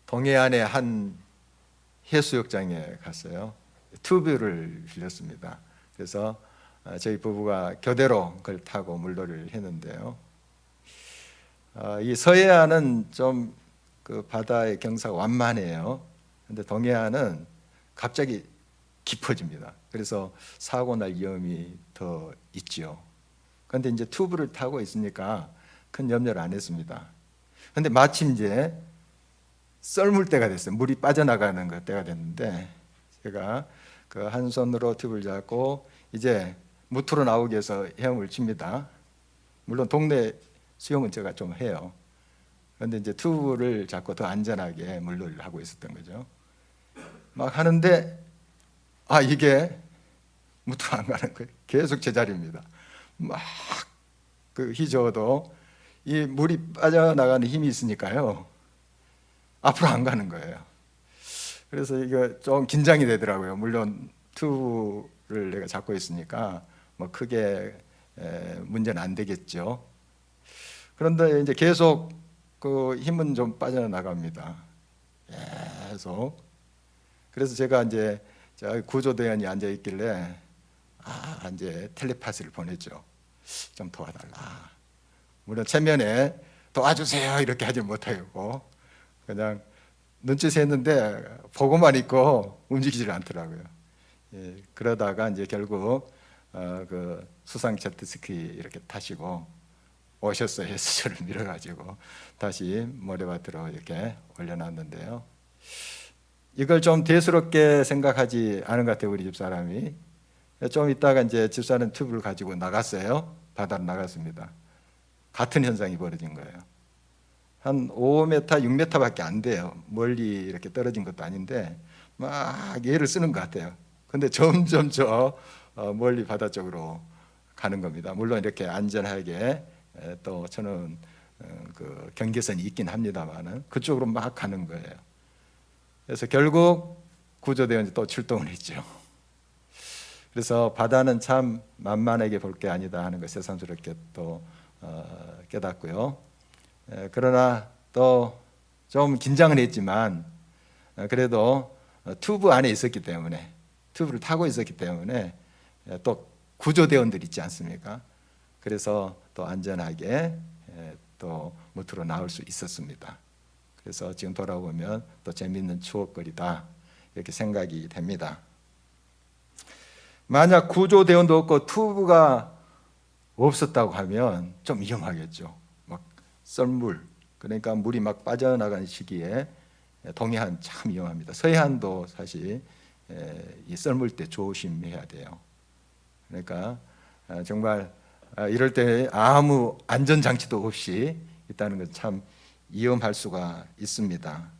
동해안의 한 해수욕장에 갔어요. 튜브를 빌렸습니다. 그래서 저희 부부가 교대로 그걸 타고 물놀이를 했는데요. 이 서해안은 좀 그 바다의 경사가 완만해요. 근데 동해안은 갑자기 깊어집니다. 그래서 사고 날 위험이 더 있지요. 그런데 이제 튜브를 타고 있으니까 큰 염려를 안 했습니다. 근데 마침 이제 썰물 때가 됐어요. 물이 빠져나가는 그 때가 됐는데 제가 그 한 손으로 튜브를 잡고 이제 무트로 나오기 위해서 헤엄을 칩니다. 물론 동네 수영은 제가 좀 해요. 그런데 이제 튜브를 잡고 더 안전하게 물놀이를 하고 있었던 거죠. 막 하는데 이게 무트로 안 가는 거예요. 계속 제자리입니다. 막 그 휘저어도 이 물이 빠져나가는 힘이 있으니까요. 앞으로 안 가는 거예요. 그래서 이거 좀 긴장이 되더라고요. 물론 튜브를 내가 잡고 있으니까 뭐 크게 문제는 안 되겠죠. 그런데 이제 계속 그 힘은 좀 빠져나갑니다. 계속. 그래서 제가 이제 구조대원이 앉아 있길래 이제 텔레파시를 보냈죠. 좀 도와달라. 물론 체면에 도와주세요 이렇게 하지 못하고 그냥 눈짓 했는데 보고만 있고 움직이질 않더라고요. 그러다가 이제 결국 그 수상 제트스키 이렇게 타시고 오셨어요. 해서 저를 밀어가지고 다시 모래밭으로 이렇게 올려놨는데요. 이걸 좀 대수롭게 생각하지 않은 것 같아요. 우리 집사람이. 좀 있다가 이제 집사람 튜브를 가지고 나갔어요. 바다로 나갔습니다. 같은 현상이 벌어진 거예요. 한 5m, 6m밖에 안 돼요. 멀리 이렇게 떨어진 것도 아닌데 막 얘를 쓰는 것 같아요. 근데 점점 멀리 바다 쪽으로 가는 겁니다. 물론 이렇게 안전하게 또 저는 그 경계선이 있긴 합니다만은 그쪽으로 막 가는 거예요. 그래서 결국 구조대원이 또 출동을 했죠. 그래서 바다는 참 만만하게 볼 게 아니다 하는 걸 새삼스럽게 또 깨닫고요. 그러나 또 좀 긴장은 했지만 그래도 튜브 안에 있었기 때문에 튜브를 타고 있었기 때문에 또 구조대원들 있지 않습니까? 그래서 또 안전하게 또 무트로 나올 수 있었습니다. 그래서 지금 돌아보면 또 재미있는 추억거리다 이렇게 생각이 됩니다. 만약 구조대원도 없고 튜브가 없었다고 하면 좀 위험하겠죠. 막 썰물, 그러니까 물이 막 빠져나가는 시기에 동해안 참 위험합니다. 서해안도 사실 이 썰물 때 조심해야 돼요. 그러니까 정말 이럴 때 아무 안전장치도 없이 있다는 건 참 위험할 수가 있습니다.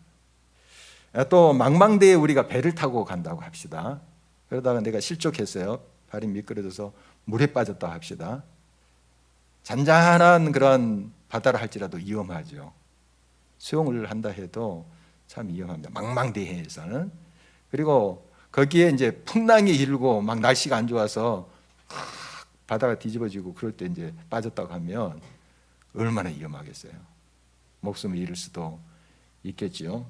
또 망망대해 우리가 배를 타고 간다고 합시다. 그러다가 내가 실족했어요. 발이 미끄러져서 물에 빠졌다 합시다. 잔잔한 그런 바다를 할지라도 위험하죠. 수영을 한다 해도 참 위험합니다. 망망대해에서는. 그리고 거기에 이제 풍랑이 일고 막 날씨가 안 좋아서 바다가 뒤집어지고 그럴 때 이제 빠졌다고 하면 얼마나 위험하겠어요. 목숨을 잃을 수도 있겠지요.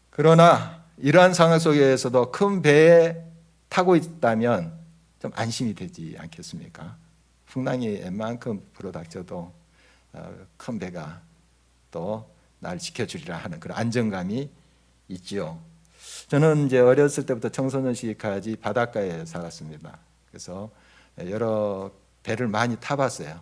그러나 이러한 상황 속에서도 큰 배에 타고 있다면 좀 안심이 되지 않겠습니까? 풍랑이 웬만큼 불어닥쳐도 큰 배가 또 날 지켜주리라 하는 그런 안정감이 있지요. 저는 이제 어렸을 때부터 청소년 시기까지 바닷가에 살았습니다. 그래서 여러 배를 많이 타봤어요.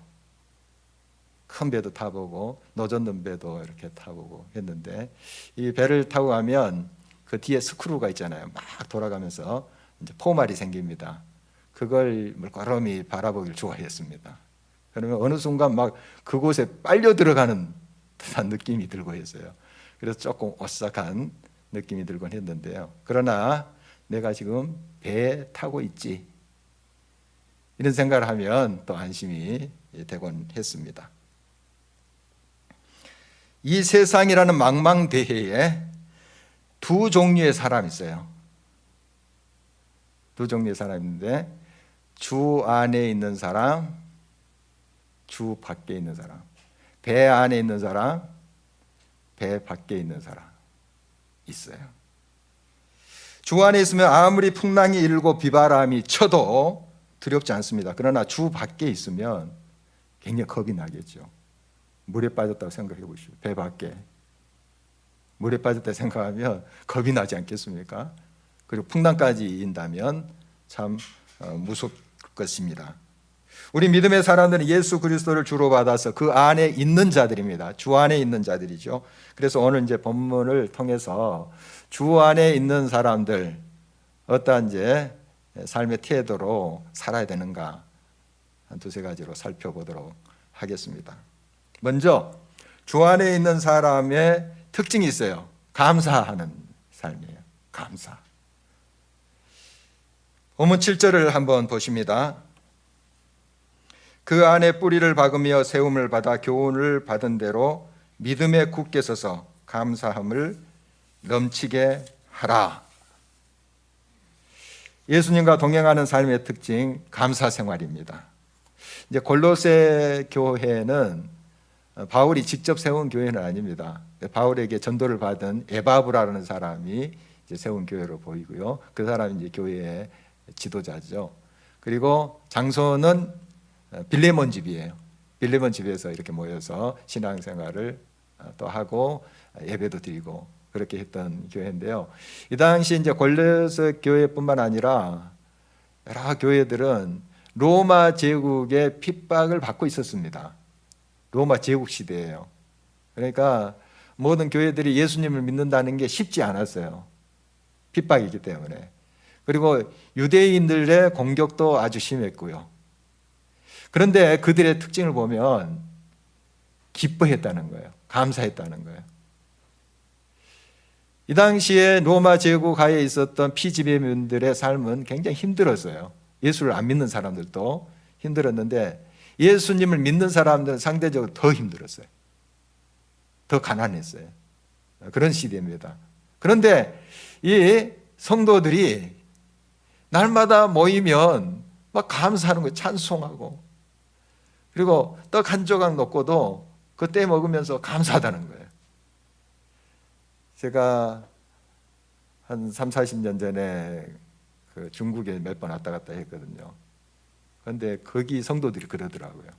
큰 배도 타보고 노젓는 배도 이렇게 타보고 했는데 이 배를 타고 가면 그 뒤에 스크루가 있잖아요. 막 돌아가면서 이제 포말이 생깁니다. 그걸 물끄러미 바라보기를 좋아했습니다. 그러면 어느 순간 막 그곳에 빨려 들어가는 듯한 느낌이 들고 했어요. 그래서 조금 오싹한 느낌이 들곤 했는데요. 그러나 내가 지금 배에 타고 있지 이런 생각을 하면 또 안심이 되곤 했습니다. 이 세상이라는 망망대해에 두 종류의 사람이 있어요. 두 종류의 사람이 있는데 주 안에 있는 사람, 주 밖에 있는 사람. 배 안에 있는 사람, 배 밖에 있는 사람 있어요. 주 안에 있으면 아무리 풍랑이 일고 비바람이 쳐도 두렵지 않습니다. 그러나 주 밖에 있으면 굉장히 겁이 나겠죠. 물에 빠졌다고 생각해 보시오. 배 밖에 물에 빠졌다 생각하면 겁이 나지 않겠습니까? 그리고 풍랑까지 인다면 참 무섭을 것입니다. 우리 믿음의 사람들은 예수 그리스도를 주로 받아서 그 안에 있는 자들입니다. 주 안에 있는 자들이죠. 그래서 오늘 이제 본문을 통해서 주 안에 있는 사람들 어떠한 이제 삶의 태도로 살아야 되는가 한 두세 가지로 살펴보도록 하겠습니다. 먼저 주 안에 있는 사람의 특징이 있어요. 감사하는 삶이에요. 감사. 본문 7절을 한번 보십니다. 그 안에 뿌리를 박으며 세움을 받아 교훈을 받은 대로 믿음에 굳게 서서 감사함을 넘치게 하라. 예수님과 동행하는 삶의 특징, 감사 생활입니다. 이제 골로새 교회는 바울이 직접 세운 교회는 아닙니다. 바울에게 전도를 받은 에바브라는 사람이 이제 세운 교회로 보이고요. 그 사람이 이제 교회의 지도자죠. 그리고 장소는 빌레몬 집이에요. 빌레몬 집에서 이렇게 모여서 신앙생활을 또 하고 예배도 드리고 그렇게 했던 교회인데요. 이 당시 이제 골로새 교회뿐만 아니라 여러 교회들은 로마 제국의 핍박을 받고 있었습니다. 로마 제국 시대예요. 그러니까 모든 교회들이 예수님을 믿는다는 게 쉽지 않았어요. 핍박이기 때문에. 그리고 유대인들의 공격도 아주 심했고요. 그런데 그들의 특징을 보면 기뻐했다는 거예요. 감사했다는 거예요. 이 당시에 로마 제국 하에 있었던 피지배민들의 삶은 굉장히 힘들었어요. 예수를 안 믿는 사람들도 힘들었는데 예수님을 믿는 사람들은 상대적으로 더 힘들었어요. 더 가난했어요. 그런 시대입니다. 그런데 이 성도들이 날마다 모이면 막 감사하는 거예요. 찬송하고. 그리고 떡 한 조각 놓고도 그때 먹으면서 감사하다는 거예요. 제가 한 3, 40년 전에 그 중국에 몇 번 왔다 갔다 했거든요. 그런데 거기 성도들이 그러더라고요.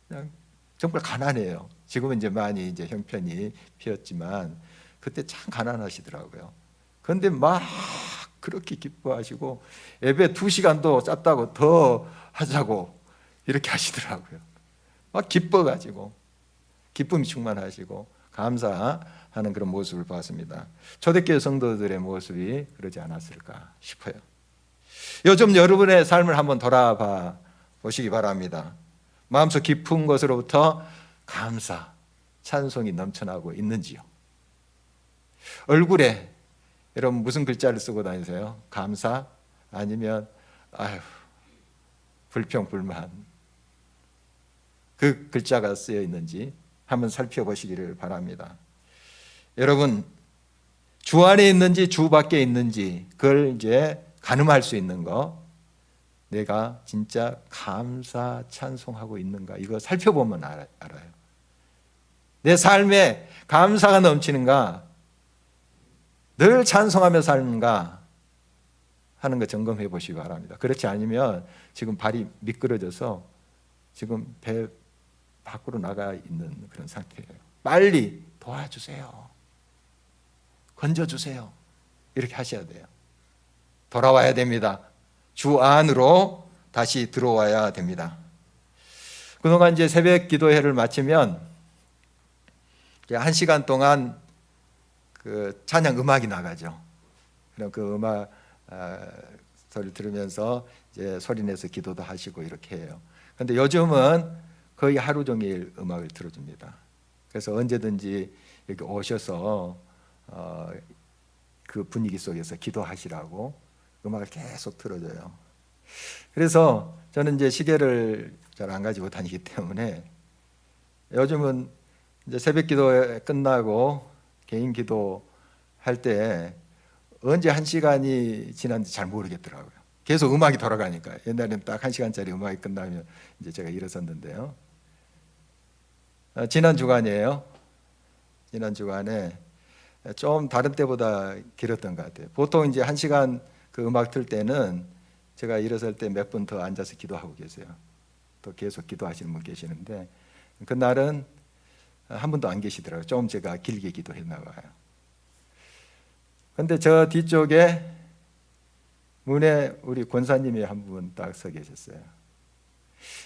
그냥 정말 가난해요. 지금은 이제 많이 이제 형편이 피었지만 그때 참 가난하시더라고요. 그런데 막 그렇게 기뻐하시고 예배 2시간도 짰다고 더 하자고 이렇게 하시더라고요. 막 기뻐가지고 기쁨이 충만하시고 감사하는 그런 모습을 봤습니다. 초대교회 성도들의 모습이 그러지 않았을까 싶어요. 요즘 여러분의 삶을 한번 돌아봐 보시기 바랍니다. 마음속 깊은 곳으로부터 감사, 찬송이 넘쳐나고 있는지요? 얼굴에 여러분 무슨 글자를 쓰고 다니세요? 감사? 아니면 아유, 불평, 불만 그 글자가 쓰여 있는지 한번 살펴보시기를 바랍니다. 여러분 주 안에 있는지 주 밖에 있는지 그걸 이제 가늠할 수 있는 거, 내가 진짜 감사 찬송하고 있는가 이거 살펴보면 알아요. 내 삶에 감사가 넘치는가, 늘 찬송하며 사는가 하는 거 점검해 보시기 바랍니다. 그렇지 않으면 지금 발이 미끄러져서 지금 배 밖으로 나가 있는 그런 상태예요. 빨리 도와주세요. 건져주세요. 이렇게 하셔야 돼요. 돌아와야 됩니다. 주 안으로 다시 들어와야 됩니다. 그동안 이제 새벽 기도회를 마치면 1시간 동안 그 찬양 음악이 나가죠. 그럼 그 음악 소리를 들으면서 이제 소리내서 기도도 하시고 이렇게 해요. 그런데 요즘은 거의 하루 종일 음악을 틀어줍니다. 그래서 언제든지 이렇게 오셔서 그 분위기 속에서 기도하시라고 음악을 계속 틀어줘요. 그래서 저는 이제 시계를 잘 안 가지고 다니기 때문에 요즘은 이제 새벽 기도 끝나고 개인 기도 할 때 언제 1시간이 지났는지 잘 모르겠더라고요. 계속 음악이 돌아가니까. 옛날에는 딱 1시간짜리 음악이 끝나면 이제 제가 일어섰는데요. 지난 주간이에요. 지난 주간에 좀 다른 때보다 길었던 것 같아요. 보통 이제 1시간 그 음악 틀 때는 제가 일어설 때 몇 분 더 앉아서 기도하고 계세요. 또 계속 기도하시는 분 계시는데 그날은 한 분도 안 계시더라고요. 좀 제가 길게 기도했나 봐요. 근데 저 뒤쪽에 문에 우리 권사님이 한 분 딱 서 계셨어요.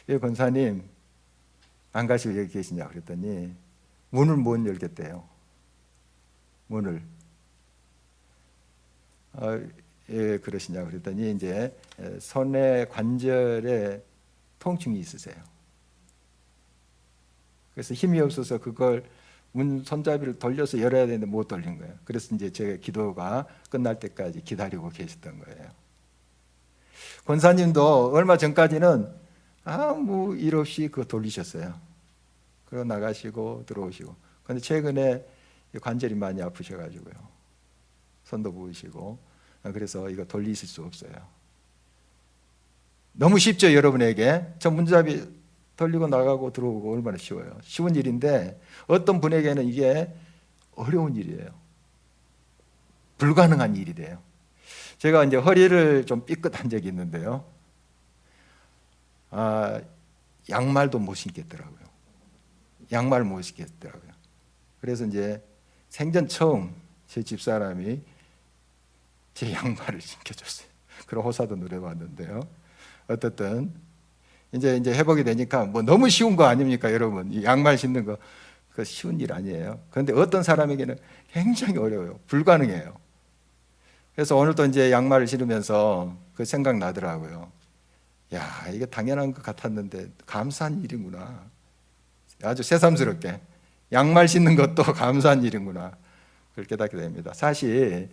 왜 권사님 안 가시고 여기 계시냐 그랬더니 문을 못 열겠대요. 문을. 예, 그러시냐 그랬더니 이제 손의 관절에 통증이 있으세요. 그래서 힘이 없어서 그걸 문 손잡이를 돌려서 열어야 되는데 못 돌린 거예요. 그래서 이제 제 기도가 끝날 때까지 기다리고 계셨던 거예요. 권사님도 얼마 전까지는 아무 일 없이 그거 돌리셨어요. 그리고 나가시고 들어오시고. 그런데 최근에 관절이 많이 아프셔가지고요. 손도 부으시고. 그래서 이거 돌리실 수 없어요. 너무 쉽죠, 여러분에게? 저 문잡이 돌리고 나가고 들어오고 얼마나 쉬워요. 쉬운 일인데 어떤 분에게는 이게 어려운 일이에요. 불가능한 일이 돼요. 제가 이제 허리를 좀 삐끗한 적이 있는데요. 양말도 못 신겠더라고요. 양말 못 신겠더라고요. 그래서 이제 생전 처음 제 집사람이 제 양말을 신겨줬어요. 그런 호사도 누려봤는데요. 어떻든 이제 회복이 되니까 뭐 너무 쉬운 거 아닙니까, 여러분? 이 양말 신는 거 그 쉬운 일 아니에요. 그런데 어떤 사람에게는 굉장히 어려워요. 불가능해요. 그래서 오늘도 이제 양말을 신으면서 그 생각 나더라고요. 야, 이게 당연한 것 같았는데 감사한 일이구나. 아주 새삼스럽게 양말 신는 것도 감사한 일이구나. 그걸 깨닫게 됩니다. 사실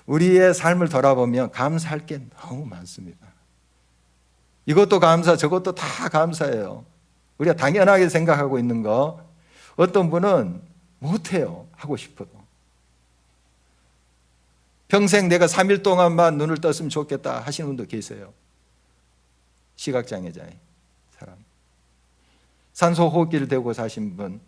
우리의 삶을 돌아보면 감사할 게 너무 많습니다. 이것도 감사, 저것도 다 감사해요. 우리가 당연하게 생각하고 있는 거 어떤 분은 못해요. 하고 싶어도. 평생 내가 3일 동안만 눈을 떴으면 좋겠다 하시는 분도 계세요. 시각장애자의 사람. 산소 호흡기를 대고 사신 분.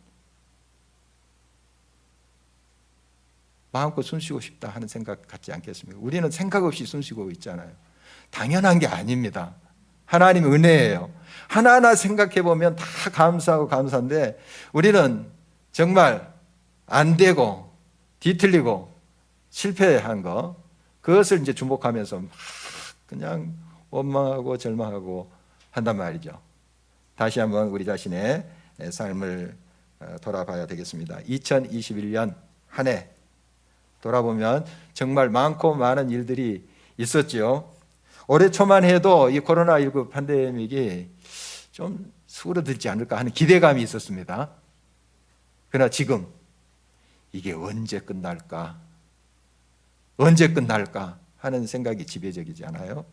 마음껏 숨쉬고 싶다 하는 생각 갖지 않겠습니까? 우리는 생각 없이 숨쉬고 있잖아요. 당연한 게 아닙니다. 하나님의 은혜예요. 하나하나 생각해 보면 다 감사하고 감사한데 우리는 정말 안 되고 뒤틀리고 실패한 거 그것을 이제 주목하면서 막 그냥 원망하고 절망하고 한단 말이죠. 다시 한번 우리 자신의 삶을 돌아봐야 되겠습니다. 2021년 한 해 돌아보면 정말 많고 많은 일들이 있었죠. 올해 초만 해도 이 코로나19 팬데믹이 좀 수그러들지 않을까 하는 기대감이 있었습니다. 그러나 지금 이게 언제 끝날까? 언제 끝날까 하는 생각이 지배적이지 않아요?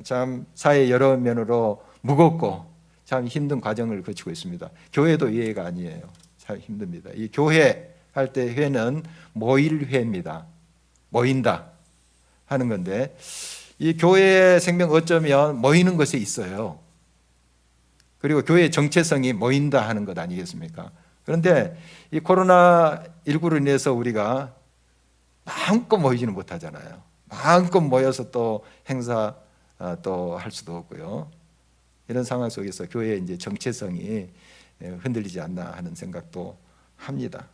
참 사회 여러 면으로 무겁고 참 힘든 과정을 거치고 있습니다. 교회도 예외가 아니에요. 참 힘듭니다. 이 교회 할 때 회는 모일 회입니다. 모인다 하는 건데 이 교회의 생명 어쩌면 모이는 것에 있어요. 그리고 교회의 정체성이 모인다 하는 것 아니겠습니까? 그런데 이 코로나19로 인해서 우리가 마음껏 모이지는 못하잖아요. 마음껏 모여서 또 행사 또 할 수도 없고요. 이런 상황 속에서 교회의 이제 정체성이 흔들리지 않나 하는 생각도 합니다.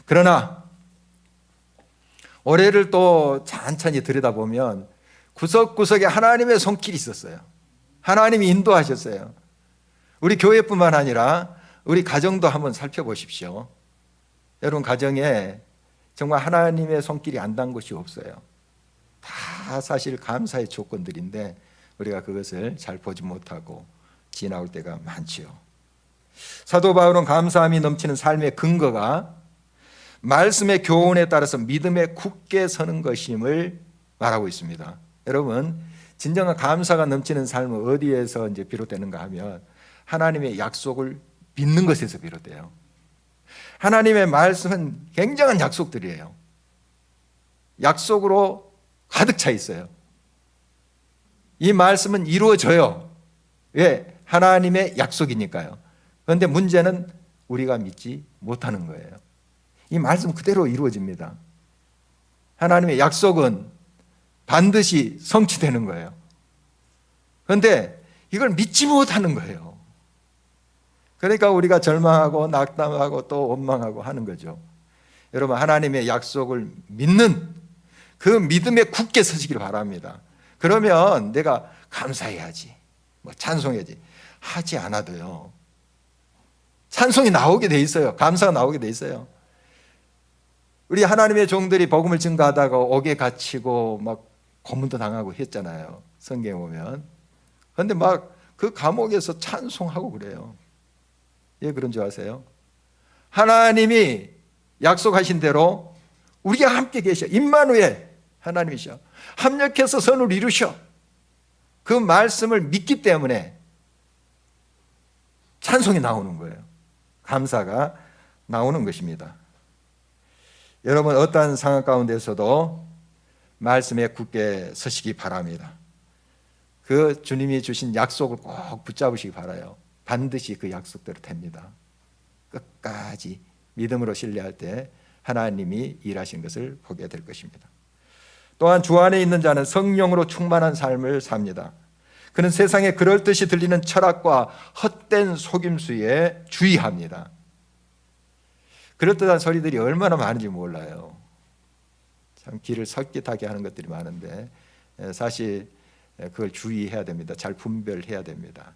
그러나 올해를 또 찬찬히 들여다보면 구석구석에 하나님의 손길이 있었어요. 하나님이 인도하셨어요. 우리 교회뿐만 아니라 우리 가정도 한번 살펴보십시오. 여러분 가정에 정말 하나님의 손길이 안 닿은 것이 없어요. 다 사실 감사의 조건들인데 우리가 그것을 잘 보지 못하고 지나올 때가 많지요. 사도 바울은 감사함이 넘치는 삶의 근거가 말씀의 교훈에 따라서 믿음에 굳게 서는 것임을 말하고 있습니다. 여러분, 진정한 감사가 넘치는 삶은 어디에서 이제 비롯되는가 하면 하나님의 약속을 믿는 것에서 비롯돼요. 하나님의 말씀은 굉장한 약속들이에요. 약속으로 가득 차 있어요. 이 말씀은 이루어져요. 왜? 하나님의 약속이니까요. 그런데 문제는 우리가 믿지 못하는 거예요. 이 말씀 그대로 이루어집니다. 하나님의 약속은 반드시 성취되는 거예요. 그런데 이걸 믿지 못하는 거예요. 그러니까 우리가 절망하고 낙담하고 또 원망하고 하는 거죠. 여러분, 하나님의 약속을 믿는 그 믿음에 굳게 서시길 바랍니다. 그러면 내가 감사해야지, 뭐 찬송해야지 하지 않아도요, 찬송이 나오게 돼 있어요. 감사가 나오게 돼 있어요. 우리 하나님의 종들이 복음을 증거하다가 옥에 갇히고 막 고문도 당하고 했잖아요. 성경에 보면. 그런데 막 그 감옥에서 찬송하고 그래요. 왜 그런 줄 아세요? 하나님이 약속하신 대로 우리가 함께 계셔. 임마누엘 하나님이셔. 합력해서 선을 이루셔. 그 말씀을 믿기 때문에 찬송이 나오는 거예요. 감사가 나오는 것입니다. 여러분, 어떠한 상황 가운데서도 말씀에 굳게 서시기 바랍니다. 그 주님이 주신 약속을 꼭 붙잡으시기 바라요. 반드시 그 약속대로 됩니다. 끝까지 믿음으로 신뢰할 때 하나님이 일하신 것을 보게 될 것입니다. 또한 주 안에 있는 자는 성령으로 충만한 삶을 삽니다. 그는 세상에 그럴듯이 들리는 철학과 헛된 속임수에 주의합니다. 그럴듯한 소리들이 얼마나 많은지 몰라요. 참 귀를 설깃하게 하는 것들이 많은데 사실 그걸 주의해야 됩니다. 잘 분별해야 됩니다.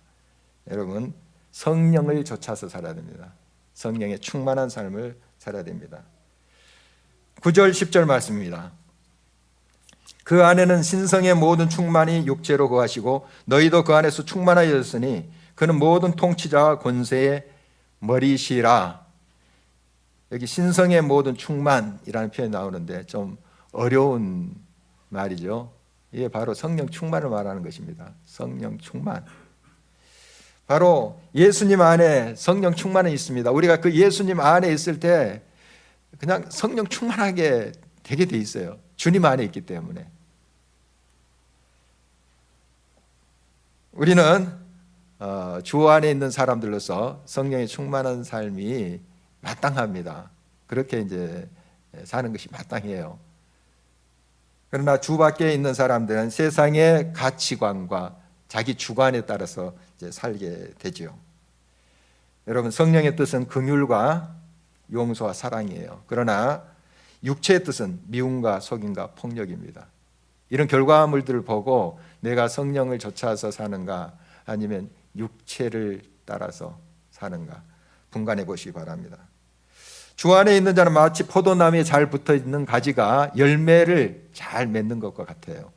여러분, 성령을 좇아서 살아야 됩니다. 성령의 충만한 삶을 살아야 됩니다. 9절 10절 말씀입니다. 그 안에는 신성의 모든 충만이 육체로 거하시고 너희도 그 안에서 충만하였으니 그는 모든 통치자와 권세의 머리시라. 여기 신성의 모든 충만이라는 표현이 나오는데 좀 어려운 말이죠. 이게 바로 성령 충만을 말하는 것입니다. 성령 충만. 바로 예수님 안에 성령 충만은 있습니다. 우리가 그 예수님 안에 있을 때 그냥 성령 충만하게 되게 돼 있어요. 주님 안에 있기 때문에. 우리는 주 안에 있는 사람들로서 성령이 충만한 삶이 마땅합니다. 그렇게 이제 사는 것이 마땅해요. 그러나 주 밖에 있는 사람들은 세상의 가치관과 자기 주관에 따라서 이제 살게 되죠. 여러분, 성령의 뜻은 긍휼과 용서와 사랑이에요. 그러나 육체의 뜻은 미움과 속임과 폭력입니다. 이런 결과물들을 보고 내가 성령을 좇아서 사는가 아니면 육체를 따라서 사는가 분간해 보시기 바랍니다. 주 안에 있는 자는 마치 포도나무에 잘 붙어있는 가지가 열매를 잘 맺는 것과 같아요.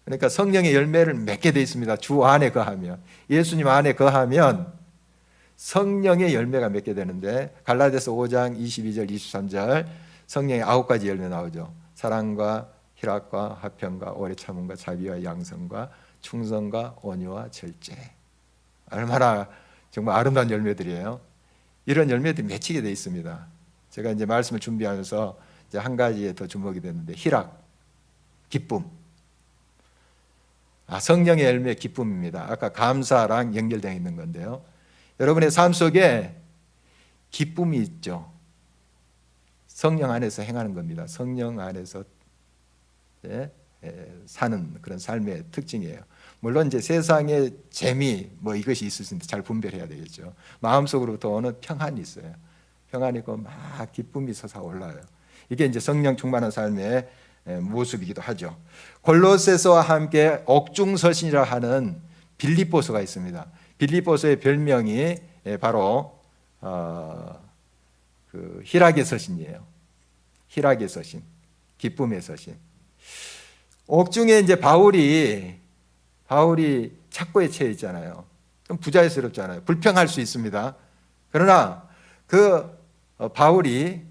그러니까 성령의 열매를 맺게 되어 있습니다. 주 안에 거하면, 예수님 안에 거하면 성령의 열매가 맺게 되는데 갈라디아서 5장 22절 23절 성령의 9가지 열매 나오죠. 사랑과 희락과 화평과 오래 참음과 자비와 양성과 충성과 온유와 절제. 얼마나 정말 아름다운 열매들이에요. 이런 열매들이 맺히게 되어 있습니다. 제가 이제 말씀을 준비하면서 이제 한 가지에 더 주목이 됐는데 희락, 기쁨. 성령의 열매 기쁨입니다. 아까 감사랑 연결되어 있는 건데요. 여러분의 삶 속에 기쁨이 있죠. 성령 안에서 행하는 겁니다. 성령 안에서 사는 그런 삶의 특징이에요. 물론 이제 세상의 재미 뭐 이것이 있을 수 있는데 잘 분별해야 되겠죠. 마음속으로부터 오는 평안이 있어요. 평안이 있고 막 기쁨이 솟아올라요. 이게 이제 성령 충만한 삶의 모습이기도 하죠. 골로새서와 함께 옥중서신이라 하는 빌립보서가 있습니다. 빌립보서의 별명이 바로 그 희락의 서신이에요. 희락의 서신, 기쁨의 서신. 옥중에 이제 바울이 착고에 처해 있잖아요. 좀 부자연스럽잖아요. 불평할 수 있습니다. 그러나 그 바울이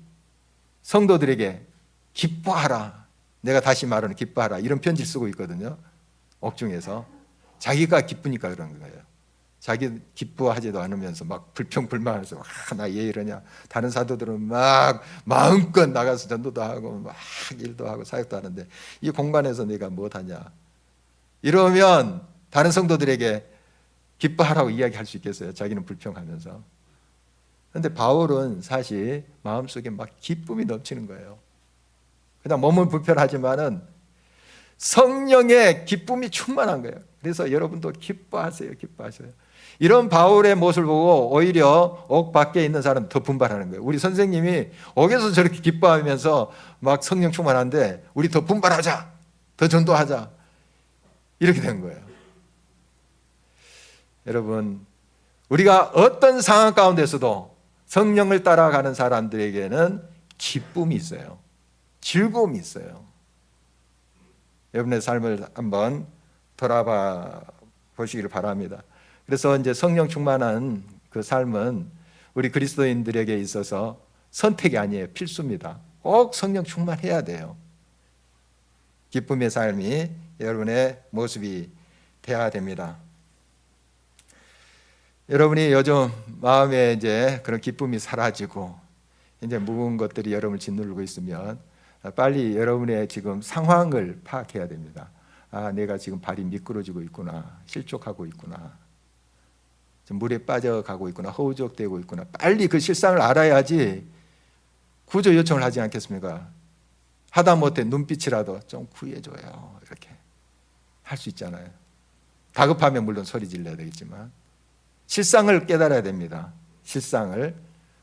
성도들에게 기뻐하라. 내가 다시 말하는 기뻐하라. 이런 편지를 쓰고 있거든요. 옥중에서. 자기가 기쁘니까 그런 거예요. 자기 기뻐하지도 않으면서 막 불평불만하면서 나 왜 이러냐. 다른 사도들은 막 마음껏 나가서 전도도 하고 막 일도 하고 사역도 하는데 이 공간에서 내가 못하냐. 이러면 다른 성도들에게 기뻐하라고 이야기할 수 있겠어요? 자기는 불평하면서. 그런데 바울은 사실 마음속에 막 기쁨이 넘치는 거예요. 그냥 몸은 불편하지만은 성령의 기쁨이 충만한 거예요. 그래서 여러분도 기뻐하세요. 기뻐하세요. 이런 바울의 모습을 보고 오히려 옥 밖에 있는 사람 더 분발하는 거예요. 우리 선생님이 옥에서 저렇게 기뻐하면서 막 성령 충만한데 우리 더 분발하자. 더 전도하자. 이렇게 된 거예요. 여러분, 우리가 어떤 상황 가운데서도 성령을 따라가는 사람들에게는 기쁨이 있어요. 즐거움이 있어요. 여러분의 삶을 한번 돌아봐 보시기를 바랍니다. 그래서 이제 성령 충만한 그 삶은 우리 그리스도인들에게 있어서 선택이 아니에요. 필수입니다. 꼭 성령 충만해야 돼요. 기쁨의 삶이 여러분의 모습이 되어야 됩니다. 여러분이 요즘 마음에 이제 그런 기쁨이 사라지고 이제 무거운 것들이 여러분을 짓누르고 있으면 빨리 여러분의 지금 상황을 파악해야 됩니다. 아, 내가 지금 발이 미끄러지고 있구나. 실족하고 있구나. 물에 빠져가고 있구나. 허우적대고 있구나. 빨리 그 실상을 알아야지 구조 요청을 하지 않겠습니까? 하다못해 눈빛이라도 좀 구해줘요. 이렇게 할 수 있잖아요. 다급하면 물론 소리 질러야 되겠지만 실상을 깨달아야 됩니다. 실상을.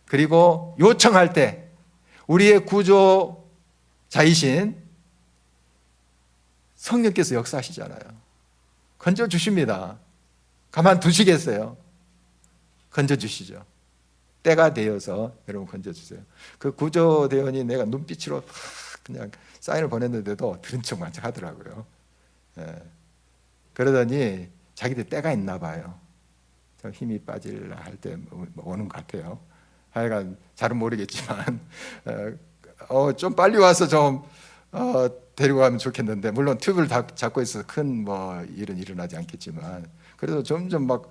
그리고 요청할 때 우리의 구조자이신 성령께서 역사하시잖아요. 건져주십니다. 가만 두시겠어요? 건져주시죠. 때가 되어서 여러분 건져주세요. 그 구조대원이 내가 눈빛으로 그냥 사인을 보냈는데도 들은 척만 하더라고요. 예. 그러더니 자기들 때가 있나 봐요. 좀 힘이 빠질라 할 때 오는 것 같아요. 하여간 잘은 모르겠지만 좀 빨리 와서 좀 데리고 가면 좋겠는데, 물론 튜브를 잡고 있어서 큰 뭐 일은 일어나지 않겠지만 그래도 점점 막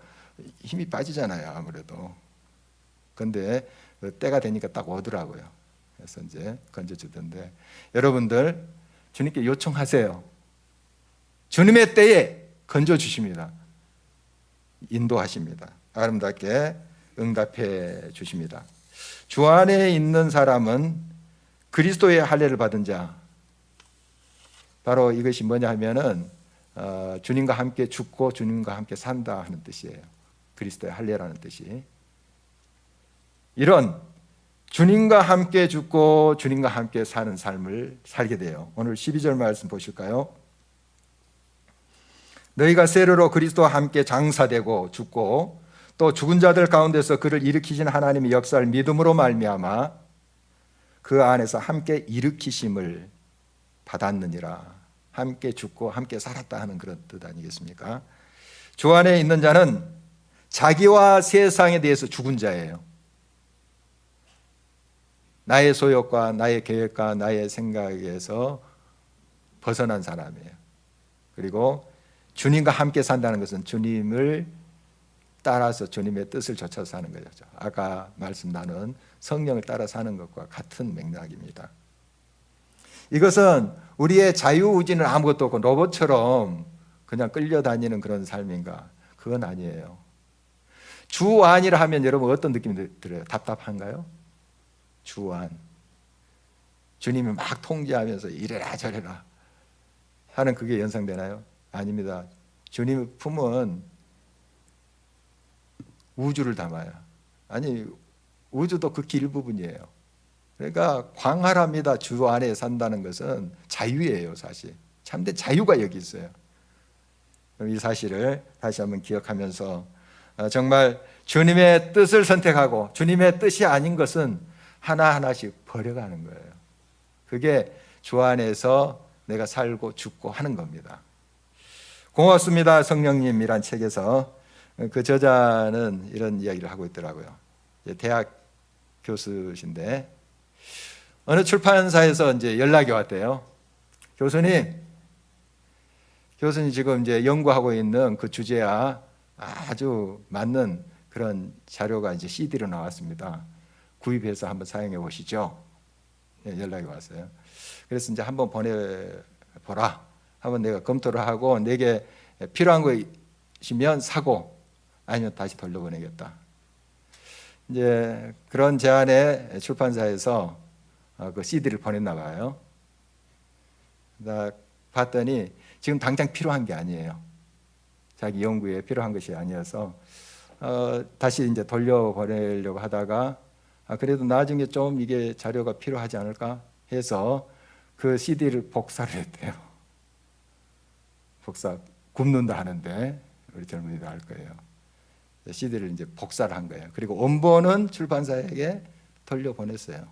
힘이 빠지잖아요. 아무래도. 근데 때가 되니까 딱 오더라고요. 그래서 이제 건져주던데, 여러분들 주님께 요청하세요. 주님의 때에 건져주십니다. 인도하십니다. 아름답게 응답해 주십니다. 주 안에 있는 사람은 그리스도의 할례를 받은 자, 바로 이것이 뭐냐 하면은 주님과 함께 죽고 주님과 함께 산다 하는 뜻이에요. 그리스도의 할례라는 뜻이. 이런 주님과 함께 죽고 주님과 함께 사는 삶을 살게 돼요. 오늘 12절 말씀 보실까요? 너희가 세례로 그리스도와 함께 장사되고 죽고 또 죽은 자들 가운데서 그를 일으키신 하나님의 역사를 믿음으로 말미암아 그 안에서 함께 일으키심을 받았느니라. 함께 죽고 함께 살았다 하는 그런 뜻 아니겠습니까? 주 안에 있는 자는 자기와 세상에 대해서 죽은 자예요. 나의 소욕과 나의 계획과 나의 생각에서 벗어난 사람이에요. 그리고 주님과 함께 산다는 것은 주님을 따라서 주님의 뜻을 좇아서 사는 거죠. 아까 말씀 나눈 성령을 따라 사는 것과 같은 맥락입니다. 이것은 우리의 자유의지는 아무것도 없고 로봇처럼 그냥 끌려다니는 그런 삶인가? 그건 아니에요. 주 안이라 하면 여러분 어떤 느낌이 들어요? 답답한가요? 주 안. 주님이 막 통제하면서 이래라 저래라 하는 그게 연상되나요? 아닙니다. 주님의 품은 우주를 담아요. 아니, 우주도 극히 일부분이에요. 그러니까 광활합니다. 주 안에 산다는 것은 자유예요. 사실 참된 자유가 여기 있어요. 이 사실을 다시 한번 기억하면서 정말 주님의 뜻을 선택하고 주님의 뜻이 아닌 것은 하나하나씩 버려가는 거예요. 그게 주 안에서 내가 살고 죽고 하는 겁니다. 고맙습니다 성령님이란 책에서 그 저자는 이런 이야기를 하고 있더라고요. 대학 교수신데 어느 출판사에서 이제 연락이 왔대요. 교수님 지금 이제 연구하고 있는 그 주제와 아주 맞는 그런 자료가 이제 CD로 나왔습니다. 구입해서 한번 사용해 보시죠. 연락이 왔어요. 그래서 이제 한번 보내보라. 한번 내가 검토를 하고 내게 필요한 것이면 사고 아니면 다시 돌려보내겠다. 이제 그런 제안에 출판사에서 그 CD를 보냈나 봐요. 나 봤더니 지금 당장 필요한 게 아니에요. 자기 연구에 필요한 것이 아니어서 다시 이제 돌려보내려고 하다가 그래도 나중에 좀 이게 자료가 필요하지 않을까 해서 그 CD를 복사를 했대요. 복사, 굽는다 하는데 우리 젊은이들 알 거예요. CD를 이제 복사를 한 거예요. 그리고 원본은 출판사에게 돌려보냈어요.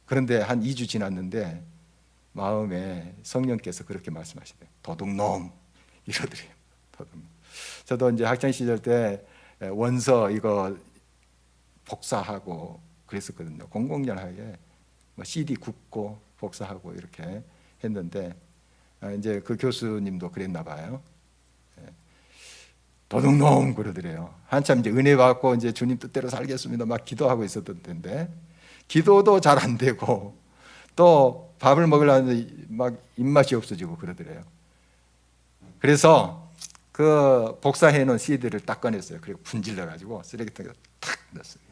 그런데 한 2주 지났는데 마음에 성령께서 그렇게 말씀하시대요. 도둑놈 이러더래요. 도둑놈. 저도 이제 학창 시절 때 원서 이거 복사하고 그랬었거든요. 공공연하게 뭐 CD 굽고 복사하고 이렇게 했는데 이제 그 교수님도 그랬나 봐요. 도둑놈 그러더래요. 한참 이제 은혜 받고 이제 주님 뜻대로 살겠습니다 막 기도하고 있었던 때인데 기도도 잘 안 되고 또 밥을 먹으려는데 막 입맛이 없어지고 그러더래요. 그래서 그 복사해 놓은 CD를 딱 꺼냈어요. 그리고 분질러 가지고 쓰레기통에 탁 넣었어요.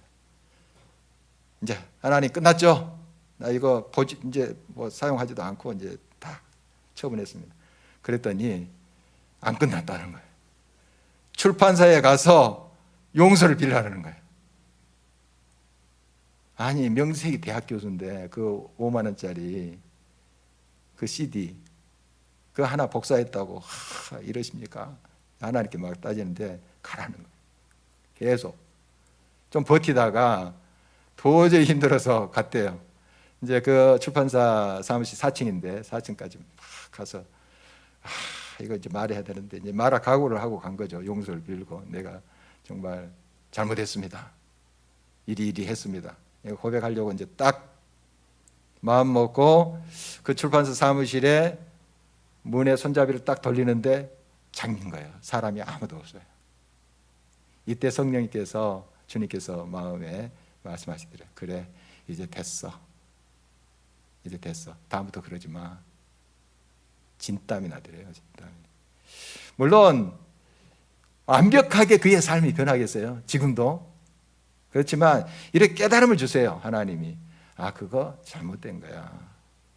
이제 하나님 끝났죠? 나 이거 이제 뭐 사용하지도 않고 이제 다 처분했습니다. 그랬더니 안 끝났다는 거예요. 출판사에 가서 용서를 빌라는 거예요. 아니 명색이 대학 교수인데 그 5만 원짜리 그 CD 그 하나 복사했다고 이러십니까? 하나님께 막 따지는데 가라는 거예요. 계속 좀 버티다가 도저히 힘들어서 갔대요. 이제 그 출판사 사무실 4층인데 4층까지 막 가서 이거 이제 말해야 되는데 이제 말할 각오를 하고 간 거죠. 용서를 빌고 내가 정말 잘못했습니다. 이리 했습니다. 고백하려고 이제 딱 마음 먹고 그 출판사 사무실에 문에 손잡이를 딱 돌리는데 잠긴 거예요. 사람이 아무도 없어요. 이때 성령님께서 주님께서 마음에 말씀하시더래요. 그래 이제 됐어. 이제 됐어. 다음부터 그러지 마. 진땀이 나더래요. 진땀이. 물론 완벽하게 그의 삶이 변하겠어요. 지금도. 그렇지만 이렇게 깨달음을 주세요. 하나님이. 아 그거 잘못된 거야.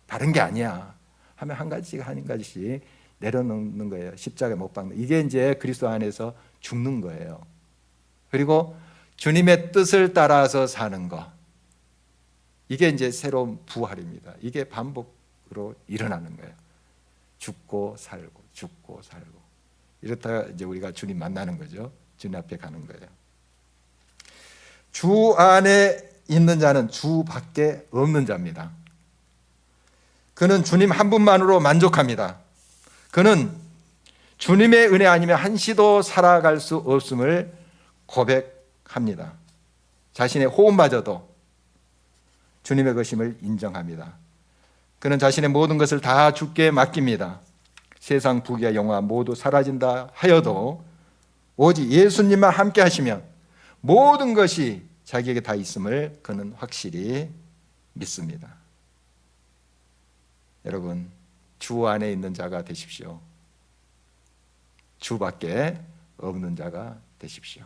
다른 게 아니야. 하면 한 가지씩 내려놓는 거예요. 십자가에 못 박는. 이게 이제 그리스도 안에서 죽는 거예요. 그리고 주님의 뜻을 따라서 사는 거. 이게 이제 새로운 부활입니다. 이게 반복으로 일어나는 거예요. 죽고 살고 죽고 살고. 이렇다가 이제 우리가 주님 만나는 거죠. 주님 앞에 가는 거예요. 주 안에 있는 자는 주 밖에 없는 자입니다. 그는 주님 한 분만으로 만족합니다. 그는 주님의 은혜 아니면 한시도 살아갈 수 없음을 고백합니다. 자신의 호흡마저도 주님의 것임을 인정합니다. 그는 자신의 모든 것을 다 주께 맡깁니다. 세상 부귀와 영화 모두 사라진다 하여도 오직 예수님만 함께 하시면 모든 것이 자기에게 다 있음을 그는 확실히 믿습니다. 여러분, 주 안에 있는 자가 되십시오. 주 밖에 없는 자가 되십시오.